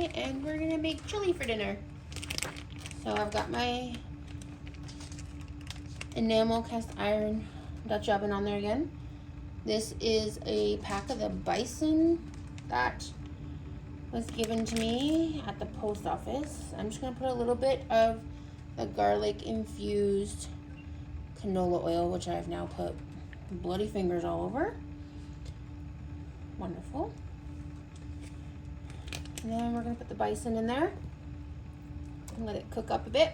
tonight, and we're gonna make chili for dinner. So I've got my Enamel Cast Iron Dutch oven on there again. This is a pack of the bison that was given to me at the post office. I'm just gonna put a little bit of the garlic infused canola oil, which I've now put bloody fingers all over. Wonderful. And then we're gonna put the bison in there and let it cook up a bit.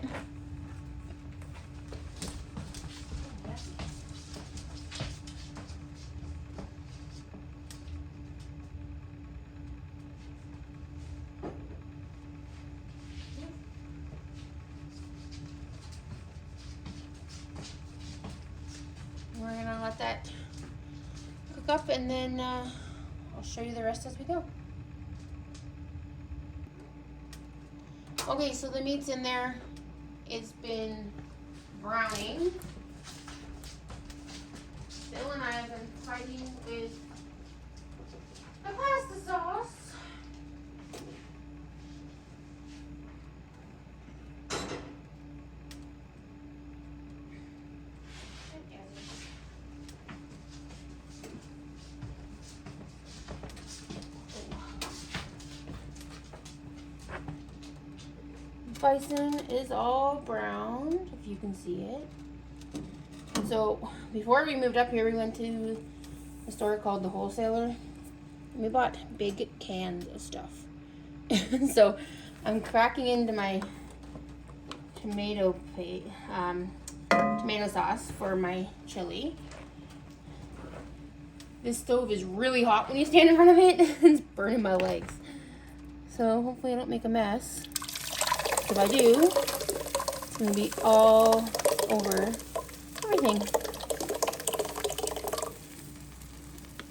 We're gonna let that cook up, and then I'll show you the rest as we go. Okay, so the meat's in there. It's been browning. Bill and I have been fighting with the pasta sauce. Bison is all browned, if you can see it. So before we moved up here, we went to a store called the Wholesaler, and we bought big cans of stuff. So I'm cracking into my tomato sauce for my chili. This stove is really hot when you stand in front of it. It's burning my legs. So hopefully I don't make a mess. If I do, it's gonna be all over everything.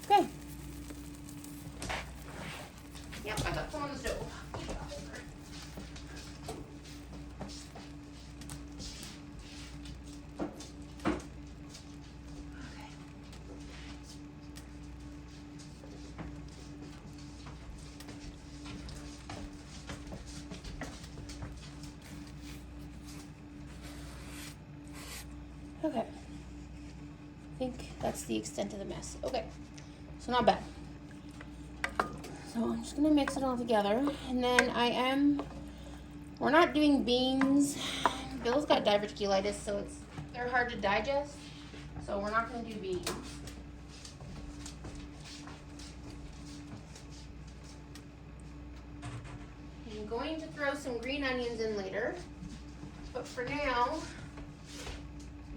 Okay. Yep, I got some on the stove. Okay, I think that's the extent of the mess. Okay, so not bad. So I'm just gonna mix it all together, and then we're not doing beans. Bill's got diverticulitis, so they're hard to digest, so we're not gonna do beans. I'm going to throw some green onions in later, but for now,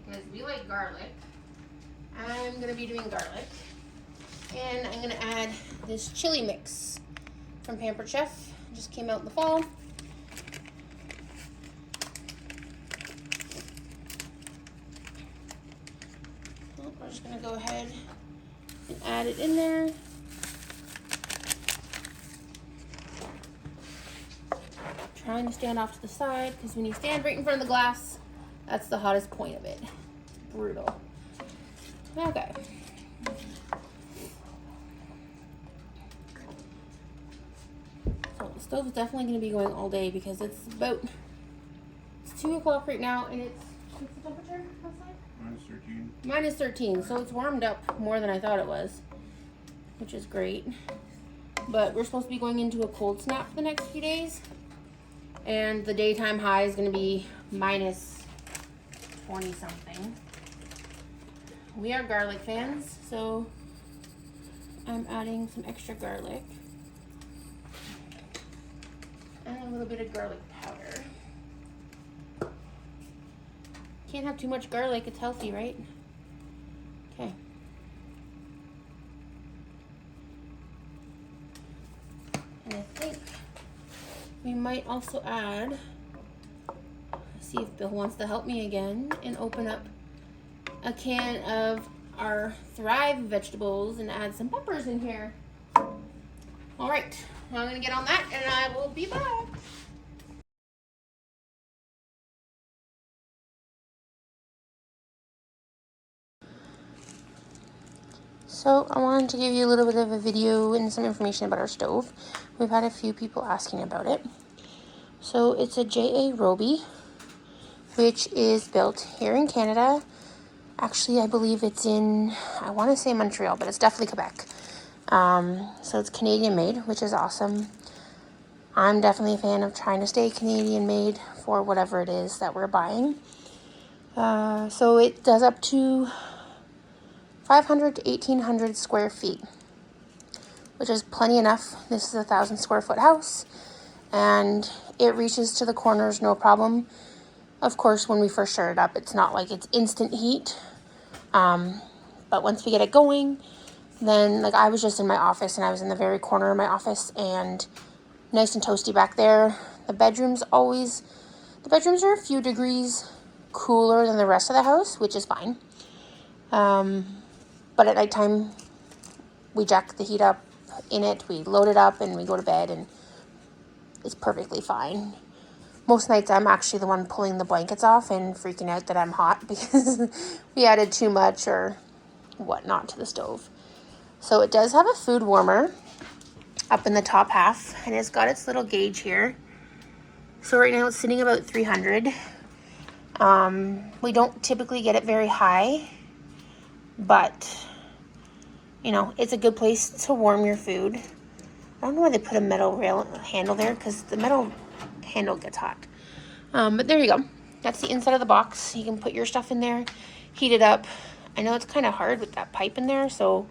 because we like garlic, I'm gonna be doing garlic. And I'm gonna add this chili mix from Pampered Chef. It just came out in the fall. We're just gonna go ahead and add it in there. Trying to stand off to the side, because when you stand right in front of the glass, that's the hottest point of it. It's brutal. Okay. So the stove is definitely going to be going all day, because it's 2 o'clock right now, and what's the temperature outside? -13. -13, so it's warmed up more than I thought it was, which is great. But we're supposed to be going into a cold snap for the next few days, and the daytime high is going to be -20 something. We are garlic fans, so I'm adding some extra garlic and a little bit of garlic powder. Can't have too much garlic, it's healthy, right? Okay. And I think we might also add, see if Bill wants to help me again, and open up a can of our Thrive vegetables and add some peppers in here. All right, now I'm gonna get on that and I will be back. So I wanted to give you a little bit of a video and some information about our stove. We've had a few people asking about it. So it's a J A Roby, which is built here in Canada. Actually, I believe it's in, I want to say Montreal, but it's definitely Quebec. So it's Canadian made, which is awesome. I'm definitely a fan of trying to stay Canadian made for whatever it is that we're buying. So it does up to 500 to 1,800 square feet, which is plenty enough. This is a 1,000 square foot house, and it reaches to the corners no problem. Of course, when we first start it up, it's not like it's instant heat. But once we get it going, then like I was just in my office and I was in the very corner of my office and nice and toasty back there. The bedrooms are a few degrees cooler than the rest of the house, which is fine. But at nighttime, we jack the heat up in it, we load it up, and we go to bed, and it's perfectly fine. Most nights, I'm actually the one pulling the blankets off and freaking out that I'm hot because we added too much or whatnot to the stove. So it does have a food warmer up in the top half, and it's got its little gauge here. So right now, it's sitting about 300. We don't typically get it very high, but, you know, it's a good place to warm your food. I don't know why they put a metal rail handle there, because the metal handle gets hot. But there you go. That's the inside of the box. You can put your stuff in there, heat it up. I know it's kind of hard with that pipe in there, so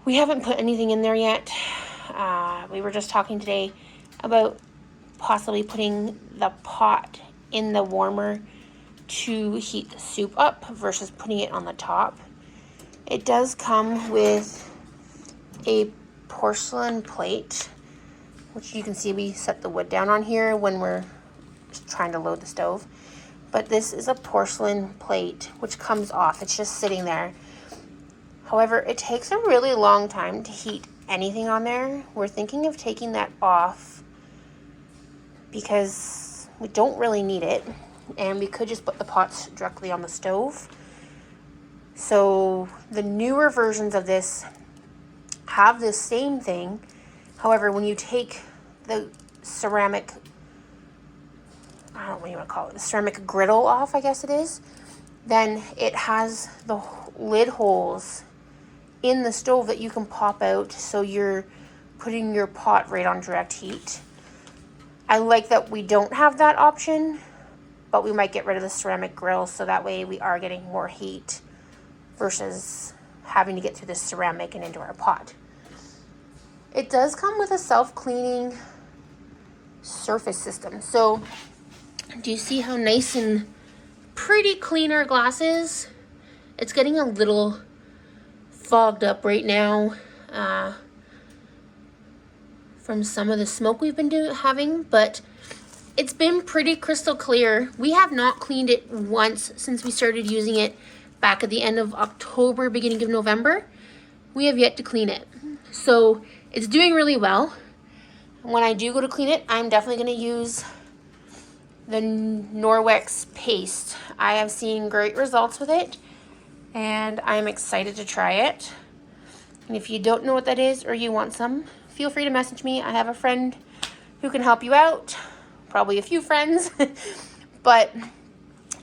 we haven't put anything in there yet. We were just talking today about possibly putting the pot in the warmer to heat the soup up versus putting it on the top. It does come with a porcelain plate, which you can see we set the wood down on here when we're trying to load the stove. But this is a porcelain plate which comes off. It's just sitting there. However, it takes a really long time to heat anything on there. We're thinking of taking that off because we don't really need it, and we could just put the pots directly on the stove. So the newer versions of this have the same thing. However, when you take the ceramic, I don't know what you want to call it, the ceramic griddle off, I guess it is, then it has the lid holes in the stove that you can pop out, so you're putting your pot right on direct heat. I like that we don't have that option, but we might get rid of the ceramic grill so that way we are getting more heat versus having to get through the ceramic and into our pot. It does come with a self-cleaning surface system. So do you see how nice and pretty clean our glass is? It's getting a little fogged up right now from some of the smoke we've been having, but it's been pretty crystal clear. We have not cleaned it once since we started using it back at the end of October, beginning of November. We have yet to clean it. So it's doing really well. When I do go to clean it, I'm definitely going to use the Norwex paste. I have seen great results with it, and I'm excited to try it. And if you don't know what that is or you want some, feel free to message me. I have a friend who can help you out, probably a few friends, but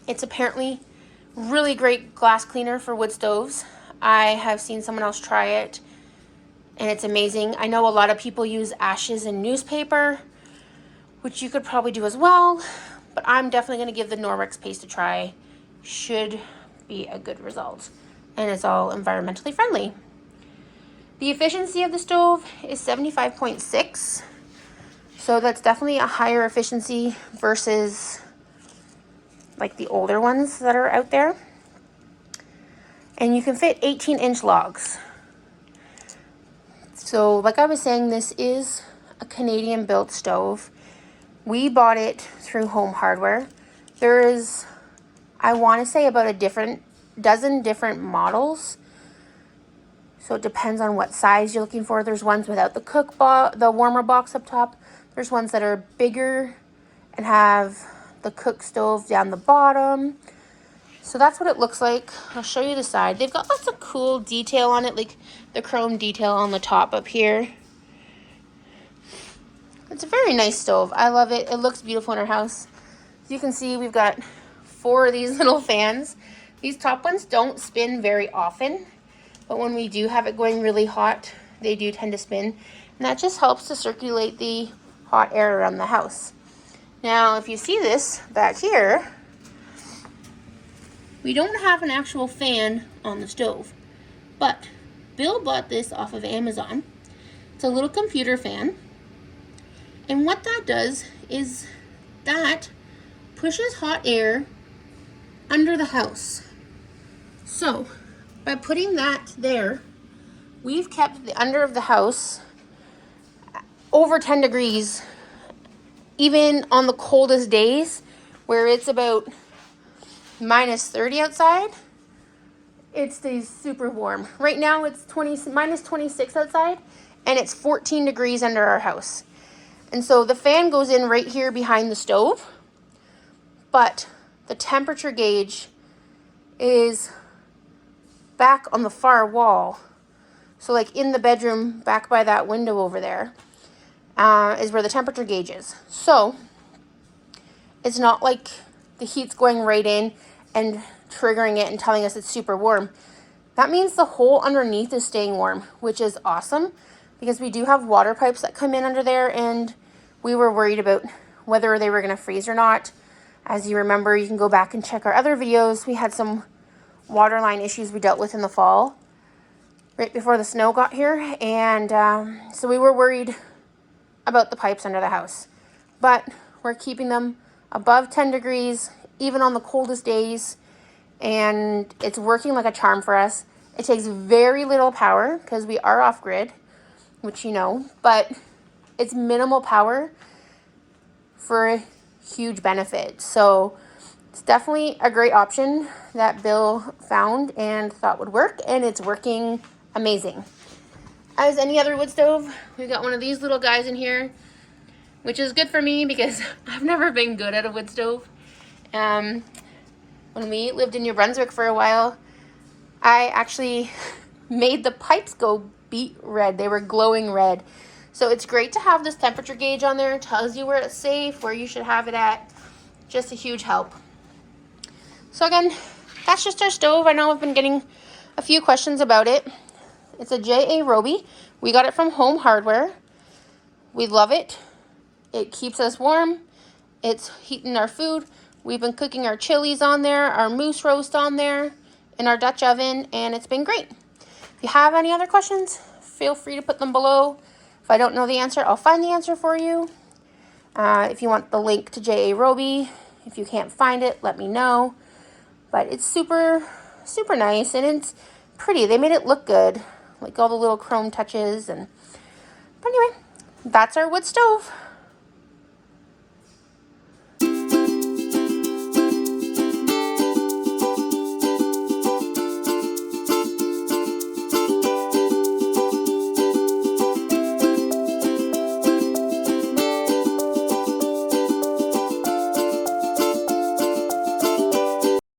it's apparently really great glass cleaner for wood stoves. I have seen someone else try it, and it's amazing. I know a lot of people use ashes and newspaper, which you could probably do as well, but I'm definitely going to give the Norwex paste a try. Should be a good result, and it's all environmentally friendly. The efficiency of the stove is 75.6, so that's definitely a higher efficiency versus like the older ones that are out there. And you can fit 18-inch logs. So like I was saying, this is a Canadian built stove. We bought it through Home Hardware. There is, I want to say, about a dozen different models. So it depends on what size you're looking for. There's ones without the warmer box up top. There's ones that are bigger and have the cook stove down the bottom. So that's what it looks like. I'll show you the side. They've got lots of cool detail on it, like the chrome detail on the top up here. It's a very nice stove. I love it. It looks beautiful in our house. As you can see, we've got 4 of these little fans. These top ones don't spin very often, but when we do have it going really hot, they do tend to spin. And that just helps to circulate the hot air around the house. Now, if you see this back here, we don't have an actual fan on the stove, but Bill bought this off of Amazon. It's a little computer fan. And what that does is that pushes hot air under the house. So by putting that there, we've kept the under of the house over 10 degrees, even on the coldest days where it's about minus 30 outside. It stays super warm. Right now it's minus 26 outside, and it's 14 degrees under our house. And so the fan goes in right here behind the stove, but the temperature gauge is back on the far wall. So like in the bedroom back by that window over there is where the temperature gauge is. So it's not like the heat's going right in and triggering it and telling us it's super warm. That means the hole underneath is staying warm, which is awesome because we do have water pipes that come in under there, and we were worried about whether they were going to freeze or not. As you remember, you can go back and check our other videos. We had some water line issues we dealt with in the fall, right before the snow got here. And so we were worried about the pipes under the house. But we're keeping them above 10 degrees, even on the coldest days. And it's working like a charm for us. It takes very little power because we are off-grid, which you know, but it's minimal power for a huge benefit. So it's definitely a great option that Bill found and thought would work, and it's working amazing. As any other wood stove, we've got one of these little guys in here, which is good for me because I've never been good at a wood stove. When we lived in New Brunswick for a while, I actually made the pipes go beet red. They were glowing red. So it's great to have this temperature gauge on there. It tells you where it's safe, where you should have it at. Just a huge help. So again, that's just our stove. I know I've been getting a few questions about it. It's a J A Roby. We got it from Home Hardware. We love it. It keeps us warm. It's heating our food. We've been cooking our chilies on there, our moose roast on there, in our Dutch oven, and it's been great. If you have any other questions, feel free to put them below. If I don't know the answer, I'll find the answer for you. If you want the link to J A Roby, if you can't find it, let me know. But it's super, super nice, and it's pretty. They made it look good, like all the little chrome touches. But anyway, that's our wood stove.